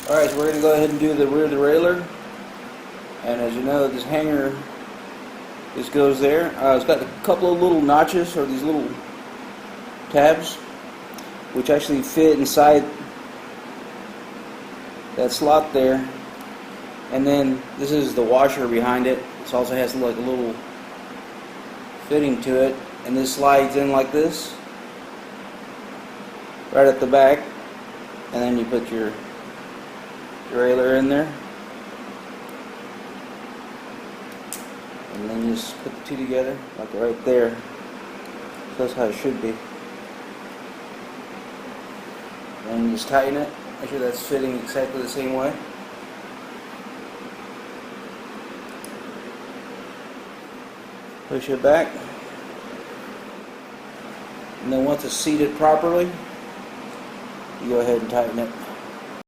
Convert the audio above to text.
Alright, so we're going to go ahead and do the rear derailleur. And as you know, this hanger, this goes there. It's got a couple of little notches, or these little tabs, which actually fit inside that slot there. And then this is the washer behind it. This also has like a little fitting to it, and this slides in like this right at the back, and then you put your derailleur in there, and then you just put the two together like right there. So that's how it should be. And you just tighten it, make sure that's fitting exactly the same way. Push it back, and then once it's seated properly, you go ahead and tighten it.